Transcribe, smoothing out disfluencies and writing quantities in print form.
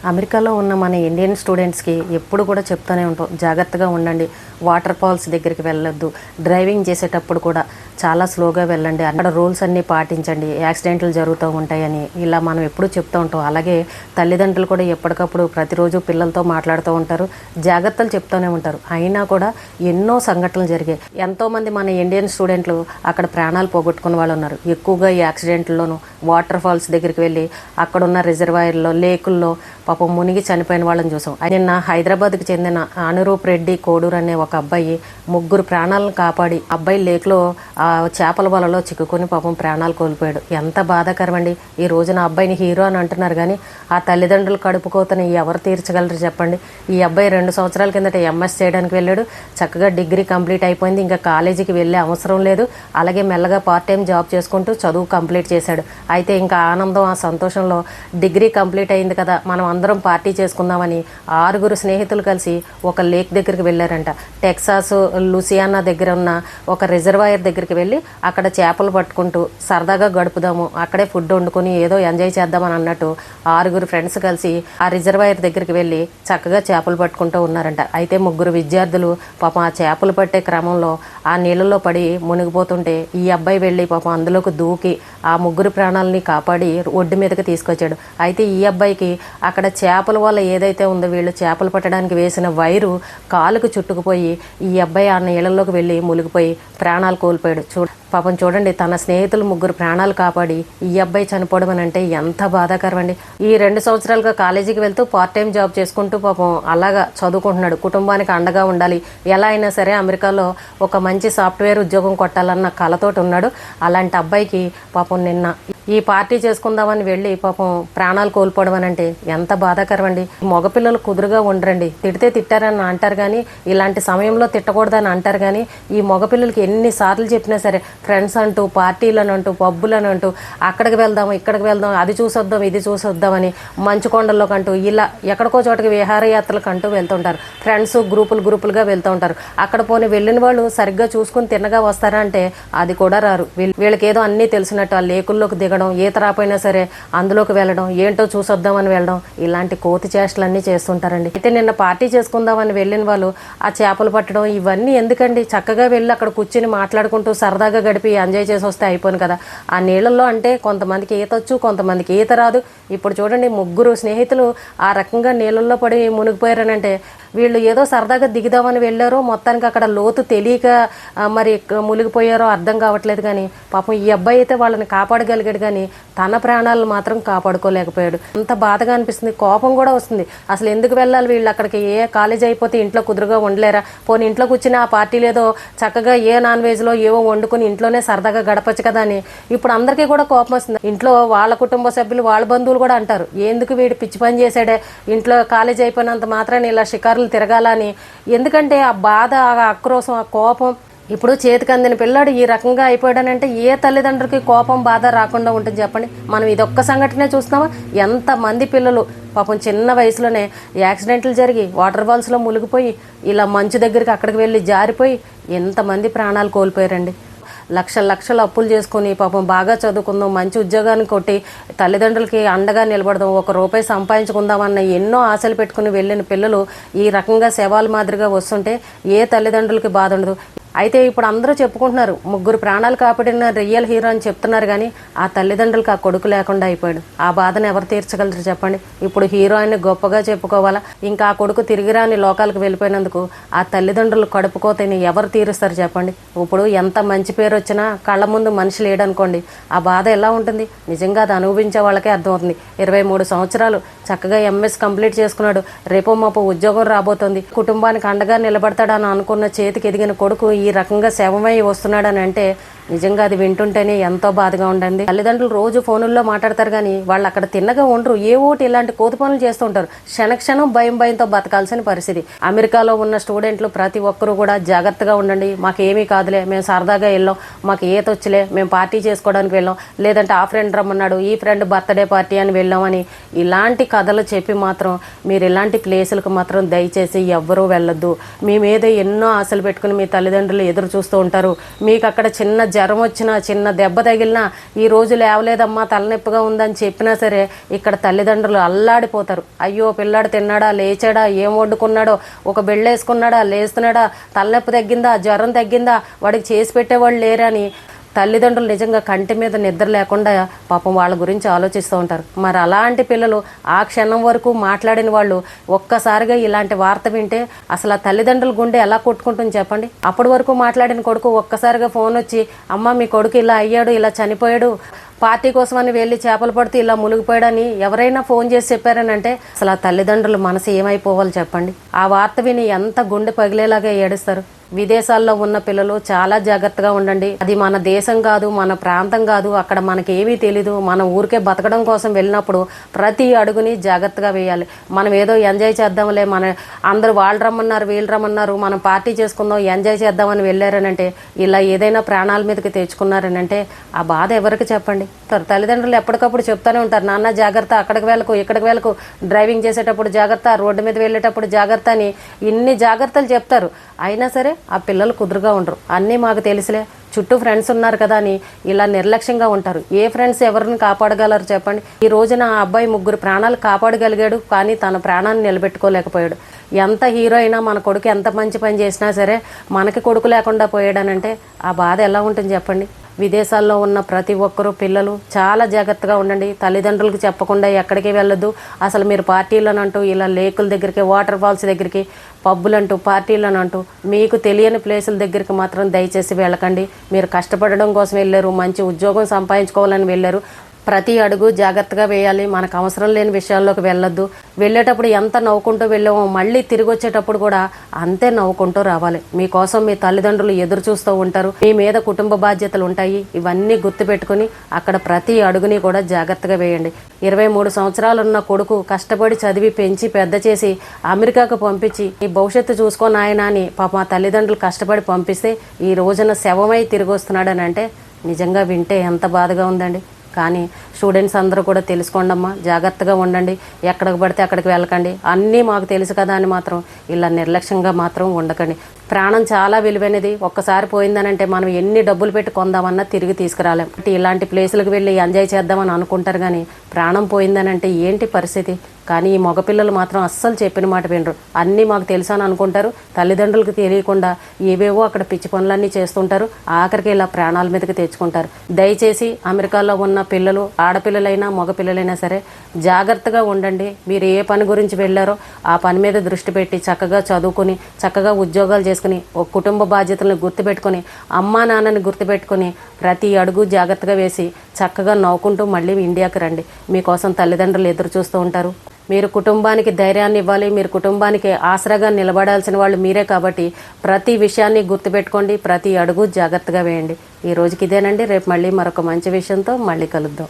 అమెరికాలో ఉన్న మన ఇండియన్ స్టూడెంట్స్కి ఎప్పుడు కూడా చెప్తూనే ఉంటాం, జాగ్రత్తగా ఉండండి, వాటర్ ఫాల్స్ దగ్గరికి వెళ్ళొద్దు, డ్రైవింగ్ చేసేటప్పుడు కూడా చాలా స్లోగా వెళ్ళండి, అక్కడ రూల్స్ అన్నీ పాటించండి, యాక్సిడెంట్లు జరుగుతూ ఉంటాయని ఇలా మనం ఎప్పుడూ చెప్తూ ఉంటాం. అలాగే తల్లిదండ్రులు కూడా ఎప్పటికప్పుడు ప్రతిరోజు పిల్లలతో మాట్లాడుతూ ఉంటారు, జాగ్రత్తలు చెప్తూనే ఉంటారు. అయినా కూడా ఎన్నో సంఘటనలు జరిగాయి. ఎంతోమంది మన ఇండియన్ స్టూడెంట్లు అక్కడ ప్రాణాలు పోగొట్టుకున్న వాళ్ళు ఉన్నారు. ఎక్కువగా ఈ యాక్సిడెంట్లలోనూ వాటర్ ఫాల్స్ దగ్గరికి వెళ్ళి అక్కడున్న రిజర్వాయర్లో, లేకుల్లో పాపం మునిగి చనిపోయిన వాళ్ళని చూసాం. నిన్న హైదరాబాద్కి చెందిన అనురూప్ రెడ్డి కోడూరు అనే ఒక అబ్బాయి 3 ప్రాణాలను కాపాడి అబ్బాయి లేక్లో ఆ చేపల వలలో చిక్కుకొని పాపం ప్రాణాలు కోల్పోయాడు. ఎంత బాధాకరం అండి. ఈ రోజున అబ్బాయిని హీరో అని అంటున్నారు, కానీ ఆ తల్లిదండ్రులు కడుపుకోతని ఎవరు తీర్చగలరు చెప్పండి. ఈ అబ్బాయి 2 సంవత్సరాల కిందట ఎంఎస్ చేయడానికి వెళ్ళాడు, చక్కగా డిగ్రీ కంప్లీట్ అయిపోయింది, ఇంకా కాలేజీకి వెళ్ళే అవసరం లేదు. అలాగే మెల్లగా పార్ట్ టైం జాబ్ చేసుకుంటూ చదువు కంప్లీట్ చేశాడు. అయితే ఇంకా ఆనందం, ఆ సంతోషంలో డిగ్రీ కంప్లీట్ అయింది కదా, మనం అందరం పార్టీ చేసుకుందామని 6 స్నేహితులు కలిసి ఒక లేక్ దగ్గరికి వెళ్ళారంట. టెక్సాస్ లూసియానా దగ్గర ఉన్న ఒక రిజర్వాయర్ దగ్గరికి వెళ్ళి అక్కడ చేపలు పట్టుకుంటూ సరదాగా గడుపుదాము, అక్కడే ఫుడ్ వండుకొని ఏదో ఎంజాయ్ చేద్దామని అన్నట్టు 6 ఫ్రెండ్స్ కలిసి ఆ రిజర్వాయర్ దగ్గరికి వెళ్ళి చక్కగా చేపలు పట్టుకుంటూ ఉన్నారంట. అయితే 3 విద్యార్థులు పాపం ఆ చేపలు పట్టే క్రమంలో ఆ నీళ్ళలో పడి మునిగిపోతుంటే ఈ అబ్బాయి వెళ్ళి పాపం అందులోకి దూకి ఆ 3 ప్రాణాలని కాపాడి ఒడ్డు మీదకి తీసుకొచ్చాడు. అయితే ఈ అబ్బాయికి అక్కడ చేపల వల్ల ఏదైతే ఉందో, వీళ్ళు చేపలు పట్టడానికి వేసిన వైరు కాలుకు చుట్టుకుపోయి ఈ అబ్బాయి ఆ నీళ్ళలోకి వెళ్ళి మునిగిపోయి ప్రాణాలు కోల్పోయాడు. పాపం చూడండి, తన స్నేహితులు 3 ప్రాణాలు కాపాడి ఈ అబ్బాయి చనిపోవడం అని అంటే ఎంత బాధాకరం అండి. ఈ 2 సంవత్సరాలుగా కాలేజీకి వెళ్తూ పార్ట్ టైం జాబ్ చేసుకుంటూ పాపం అలాగా చదువుకుంటున్నాడు. కుటుంబానికి అండగా ఉండాలి, ఎలా అయినా సరే అమెరికాలో ఒక మంచి సాఫ్ట్వేర్ ఉద్యోగం కొట్టాలన్న కలతోటి ఉన్నాడు. అలాంటి అబ్బాయికి పాపం నిన్న ఈ పార్టీ చేసుకుందామని వెళ్ళి పాపం ప్రాణాలు కోల్పోవడం అని అంటే ఎంత బాధాకరం అండి. మగపిల్లలు కుదురుగా ఉండరండి, తిడితే తిట్టారని అంటారు కానీ ఇలాంటి సమయంలో తిట్టకూడదని అంటారు. కానీ ఈ మగపిల్లలకి ఎన్నిసార్లు చెప్పినా సరే ఫ్రెండ్స్ అంటూ, పార్టీలను అంటూ, పబ్బులను అంటూ, అక్కడికి వెళ్దాం, ఇక్కడికి వెళ్దాం, అది చూసొద్దాం, ఇది చూసొద్దామని మంచు కొండల్లోకి అంటూ ఇలా ఎక్కడికో చోటకి విహారయాత్రలకు అంటూ వెళ్తుంటారు. ఫ్రెండ్స్ గ్రూపులుగా వెళ్తూ ఉంటారు. అక్కడ పోనీ వెళ్ళిన వాళ్ళు సరిగ్గా చూసుకుని తిన్నగా వస్తారా అంటే అది కూడా రారు. వీళ్ళకి ఏదో అన్నీ తెలిసినట్టు ఆ లేకుల్లోకి దిగడం, ఈత రాపోయినా సరే అందులోకి వెళ్ళడం, ఏంటో చూసొద్దామని వెళ్ళడం, ఇలాంటి కోతి చేష్టలన్నీ చేస్తుంటారండి. అయితే నిన్న పార్టీ చేసుకుందామని వెళ్ళిన వాళ్ళు ఆ చేపలు పట్టడం ఇవన్నీ ఎందుకండి? చక్కగా వెళ్ళి అక్కడ కూర్చుని మాట్లాడుకుంటూ సరదాగా గడిపి ఎంజాయ్ చేసి వస్తే అయిపోను కదా. ఆ నీళ్ళల్లో అంటే కొంతమందికి ఈత వచ్చు, కొంతమందికి ఈత రాదు. ఇప్పుడు చూడండి, 3 స్నేహితులు ఆ రకంగా నీళ్ళల్లో పడి మునిగిపోయారనంటే వీళ్ళు ఏదో సరదాగా దిగుదామని వెళ్ళారో, మొత్తానికి అక్కడ లోతు తెలియక మరి మునిగిపోయారో అర్థం కావట్లేదు. కానీ పాపం ఈ అబ్బాయి అయితే వాళ్ళని కాపాడగలిగాడు, కానీ తన ప్రాణాలను మాత్రం కాపాడుకోలేకపోయాడు. అంత బాధగా అనిపిస్తుంది, కోపం కూడా వస్తుంది. అసలు ఎందుకు వెళ్ళాలి వీళ్ళు అక్కడికి? ఏ కాలేజ్ అయిపోతే ఇంట్లో కుదురుగా ఉండలేరా? పోనీ ఇంట్లో కూర్చుని ఆ పార్టీలు ఏదో చక్కగా ఏ నాన్ వెజ్లో ఏవో వండుకుని ఇంట్లోనే సరదాగా గడపచ్చు కదా అని ఇప్పుడు అందరికీ కూడా కోపం వస్తుంది. ఇంట్లో వాళ్ళ కుటుంబ సభ్యులు, వాళ్ళ బంధువులు కూడా అంటారు, ఎందుకు వీడు పిచ్చి పని చేశాడే, ఇంట్లో కాలేజ్ అయిపోయినంత మాత్రాన్ని ఇలా షికారులు తిరగాలని. ఎందుకంటే ఆ బాధ, ఆ ఆక్రోశం, ఆ కోపం. ఇప్పుడు చేతికి అందిన పిల్లాడు ఈ రకంగా అయిపోయాడనంటే ఏ తల్లిదండ్రులకి కోపం, బాధ రాకుండా ఉంటుంది చెప్పండి. మనం ఇదొక్క సంఘటనే చూస్తున్నామా? ఎంతమంది పిల్లలు పాపం చిన్న వయసులోనే యాక్సిడెంట్లు జరిగి వాటర్ ఫాల్స్లో మునిగిపోయి ఇలా మంచు దగ్గరికి అక్కడికి వెళ్ళి జారిపోయి ఎంతమంది ప్రాణాలు కోల్పోయారండి. లక్షలు అప్పులు చేసుకొని పాపం బాగా చదువుకుందాం, మంచి ఉద్యోగాన్ని కొట్టి తల్లిదండ్రులకి అండగా నిలబడదాం, 1 రూపాయి సంపాదించుకుందామన్న ఎన్నో ఆశలు పెట్టుకుని వెళ్ళిన పిల్లలు ఈ రకంగా శవాల మాదిరిగా వస్తుంటే ఏ తల్లిదండ్రులకి బాధ ఉండదు. అయితే ఇప్పుడు అందరూ చెప్పుకుంటున్నారు 3 ప్రాణాలు కాపాడిన రియల్ హీరో అని చెప్తున్నారు, కానీ ఆ తల్లిదండ్రులకు ఆ కొడుకు లేకుండా అయిపోయాడు. ఆ బాధను ఎవరు తీర్చగలరు చెప్పండి? ఇప్పుడు హీరో అని గొప్పగా చెప్పుకోవాలా? ఇంకా ఆ కొడుకు తిరిగిరాని లోకాలకు వెళ్ళిపోయినందుకు ఆ తల్లిదండ్రులు కడుపుకోతని ఎవరు తీరుస్తారు చెప్పండి? ఇప్పుడు ఎంత మంచి పేరు వచ్చినా కళ్ళ ముందు మనిషి లేడనుకోండి, ఆ బాధ ఎలా ఉంటుంది? నిజంగా అది అనుభవించే వాళ్ళకే అర్థమవుతుంది. 23 సంవత్సరాలు చక్కగా ఎంఎస్ కంప్లీట్ చేసుకున్నాడు, రేపో మాపో ఉద్యోగం రాబోతుంది, కుటుంబానికి అండగా నిలబడతాడని అనుకున్న చేతికి ఎదిగిన కొడుకు ఈ రకంగా శవమై వస్తున్నాడని అంటే నిజంగా అది వింటుంటేనే ఎంతో బాధగా ఉండండి. తల్లిదండ్రులు రోజు ఫోనుల్లో మాట్లాడతారు, కానీ వాళ్ళు అక్కడ తిన్నగా ఉండరు, ఏ ఓటి ఇలాంటి కోతి పనులు చేస్తూ ఉంటారు. క్షణక్షణం భయంతో బతకాల్సిన పరిస్థితి. అమెరికాలో ఉన్న స్టూడెంట్లు ప్రతి ఒక్కరూ కూడా జాగ్రత్తగా ఉండండి, మాకేమీ కాదులే, మేము సరదాగా వెళ్ళాం, మాకు ఈత వచ్చలే, మేము పార్టీ చేసుకోవడానికి వెళ్ళాం, లేదంటే ఆ ఫ్రెండ్ రమ్మన్నాడు, ఈ ఫ్రెండ్ బర్త్డే పార్టీ అని వెళ్ళామని ఇలాంటి కథలు చెప్పి మాత్రం మీరు ఇలాంటి ప్లేసులకు మాత్రం దయచేసి ఎవ్వరూ వెళ్ళొద్దు. మీ మీద ఎన్నో ఆశలు పెట్టుకుని మీ తల్లిదండ్రులు ఎదురు చూస్తూ ఉంటారు, మీకు అక్కడ చిన్న జ్వరం వచ్చినా చిన్న దెబ్బ తగిలినా ఈ రోజు లేవలేదమ్మా తలనొప్పిగా ఉందని చెప్పినా సరే ఇక్కడ తల్లిదండ్రులు అల్లాడిపోతారు. అయ్యో పిల్లాడు తిన్నాడా, లేచాడా, ఏం వండుకున్నాడో, ఒక బెళ్ళేసుకున్నాడా, లేస్తున్నాడా, తలనొప్పి తగ్గిందా, జ్వరం తగ్గిందా, వాడికి చేసి పెట్టేవాళ్ళు లేరని తల్లిదండ్రులు నిజంగా కంటి మీద నిద్ర లేకుండా పాపం వాళ్ళ గురించి ఆలోచిస్తూ ఉంటారు. మరి అలాంటి పిల్లలు ఆ క్షణం వరకు మాట్లాడిన వాళ్ళు ఒక్కసారిగా ఇలాంటి వార్త వింటే అసలు ఆ తల్లిదండ్రుల గుండె ఎలా కొట్టుకుంటుంది చెప్పండి. అప్పటి వరకు మాట్లాడిన కొడుకు ఒక్కసారిగా ఫోన్ వచ్చి అమ్మ మీ కొడుకు ఇలా అయ్యాడు, ఇలా చనిపోయాడు, పార్టీ కోసమని వెళ్ళి చేపలు పడుతూ ఇలా మునిగిపోయాడని ఎవరైనా ఫోన్ చేసి చెప్పారనంటే అసలు ఆ తల్లిదండ్రుల మనసు ఏమైపోవాలి చెప్పండి. ఆ వార్త విని ఎంత గుండె పగిలేలాగా ఏడుస్తారు. విదేశాల్లో ఉన్న పిల్లలు చాలా జాగ్రత్తగా ఉండండి. అది మన దేశం కాదు, మన ప్రాంతం కాదు, అక్కడ మనకి ఏమీ తెలీదు. మన ఊరికే బతకడం కోసం వెళ్ళినప్పుడు ప్రతి అడుగుని జాగ్రత్తగా వేయాలి. మనం ఏదో ఎంజాయ్ చేద్దాంలే, మన అందరూ వాళ్ళు రమ్మన్నారు వీళ్ళు రమ్మన్నారు మనం పార్టీ చేసుకుందాం ఎంజాయ్ చేద్దామని వెళ్ళారనంటే ఇలా ఏదైనా ప్రాణాల మీదకి తెచ్చుకున్నారనంటే ఆ బాధ ఎవరికి చెప్పండి. తల్లిదండ్రులు ఎప్పటికప్పుడు చెప్తూనే ఉంటారు, నాన్న జాగ్రత్త, అక్కడికి వెళ్ళకు ఇక్కడికి వెళ్ళకు, డ్రైవింగ్ చేసేటప్పుడు జాగ్రత్త, రోడ్డు మీద వెళ్ళేటప్పుడు జాగ్రత్త అని ఇన్ని జాగ్రత్తలు చెప్తారు. అయినా సరే ఆ పిల్లలు కుదురుగా ఉండరు. అన్నీ మాకు తెలుసులే, చుట్టూ ఫ్రెండ్స్ ఉన్నారు కదా అని ఇలా నిర్లక్ష్యంగా ఉంటారు. ఏ ఫ్రెండ్స్ ఎవరిని కాపాడగలరు చెప్పండి. ఈ రోజున ఆ అబ్బాయి 3 ప్రాణాలు కాపాడగలిగాడు, కానీ తన ప్రాణాన్ని నిలబెట్టుకోలేకపోయాడు. ఎంత హీరో అయినా మన కొడుకు ఎంత మంచి పని చేసినా సరే మనకి కొడుకు లేకుండా పోయాడనంటే ఆ బాధ ఎలా ఉంటుంది చెప్పండి. విదేశాల్లో ఉన్న ప్రతి ఒక్కరూ పిల్లలు చాలా జాగ్రత్తగా ఉండండి. తల్లిదండ్రులకు చెప్పకుండా ఎక్కడికి వెళ్ళొద్దు. అసలు మీరు పార్టీలనంటూ ఇలా లేకుల దగ్గరికి, వాటర్ ఫాల్స్ దగ్గరికి, పబ్బులంటూ పార్టీలనంటూ మీకు తెలియని ప్లేసుల దగ్గరికి మాత్రం దయచేసి వెళ్ళకండి. మీరు కష్టపడడం కోసం వెళ్ళారు, మంచి ఉద్యోగం సంపాదించుకోవాలని వెళ్ళారు. ప్రతి అడుగు జాగ్రత్తగా వేయాలి. మనకు అవసరం లేని విషయాల్లోకి వెళ్ళొద్దు. వెళ్ళేటప్పుడు ఎంత నవ్వుకుంటూ వెళ్ళామో మళ్ళీ తిరిగి వచ్చేటప్పుడు కూడా అంతే నవ్వుకుంటూ రావాలి. మీకోసం మీ తల్లిదండ్రులు ఎదురు చూస్తూ ఉంటారు. మీ మీద కుటుంబ బాధ్యతలు ఉంటాయి. ఇవన్నీ గుర్తుపెట్టుకుని అక్కడ ప్రతి అడుగుని కూడా జాగ్రత్తగా వేయండి. 23 సంవత్సరాలు ఉన్న కొడుకు కష్టపడి చదివి పెంచి పెద్ద చేసి అమెరికాకు పంపించి ఈ భవిష్యత్తు చూసుకో నాయనా అని పాప మా తల్లిదండ్రులు కష్టపడి పంపిస్తే ఈ రోజున శవమై తిరిగి వస్తున్నాడని అంటే నిజంగా వింటే ఎంత బాధగా ఉందండి. కానీ స్టూడెంట్స్ అందరూ కూడా తెలుసుకోండమ్మా, జాగ్రత్తగా ఉండండి, ఎక్కడికి పడితే అక్కడికి వెళ్ళకండి. అన్నీ మాకు తెలుసు కదా అని మాత్రం ఇలా నిర్లక్ష్యంగా మాత్రం ఉండకండి. ప్రాణం చాలా విలువైనది. ఒక్కసారి పోయిందనంటే మనం ఎన్ని డబ్బులు పెట్టి కొందామన్నా తిరిగి తీసుకురాలేం. ఇలాంటి ప్లేసులకు వెళ్ళి ఎంజాయ్ చేద్దామని అనుకుంటారు, కానీ ప్రాణం పోయిందనంటే ఏంటి పరిస్థితి. కానీ ఈ మగపిల్లలు మాత్రం అస్సలు చెప్పిన మాట వినరు. అన్నీ మాకు తెలుసా అని అనుకుంటారు. తల్లిదండ్రులకు తెలియకుండా ఏవేవో అక్కడ పిచ్చి పనులన్నీ చేస్తుంటారు. ఆఖరికి ఇలా ప్రాణాల మీదకి తెచ్చుకుంటారు. దయచేసి అమెరికాలో ఉన్న పిల్లలు, ఆడపిల్లలైనా మగపిల్లలైనా సరే జాగ్రత్తగా ఉండండి. మీరు ఏ పని గురించి వెళ్ళారో ఆ పని మీద దృష్టి పెట్టి చక్కగా చదువుకుని చక్కగా ఉద్యోగాలు చేసుకుని ఒక కుటుంబ బాధ్యతలను గుర్తుపెట్టుకుని అమ్మా నాన్నని గుర్తుపెట్టుకుని ప్రతి అడుగు జాగ్రత్తగా వేసి చక్కగా నవ్వుకుంటూ మళ్ళీ ఇండియాకి రండి. మీకోసం తల్లిదండ్రులు ఎదురు చూస్తూ ఉంటారు. మీరు కుటుంబానికి ధైర్యాన్ని ఇవ్వాలి. మీరు కుటుంబానికి ఆసరాగా నిలబడాల్సిన వాళ్ళు మీరే. కాబట్టి ప్రతి విషయాన్ని గుర్తుపెట్టుకోండి. ప్రతి అడుగు జాగ్రత్తగా వేయండి. ఈ రోజుకి ఇదేనండి. రేపు మళ్ళీ మరొక మంచి విషయంతో మళ్ళీ కలుద్దాం.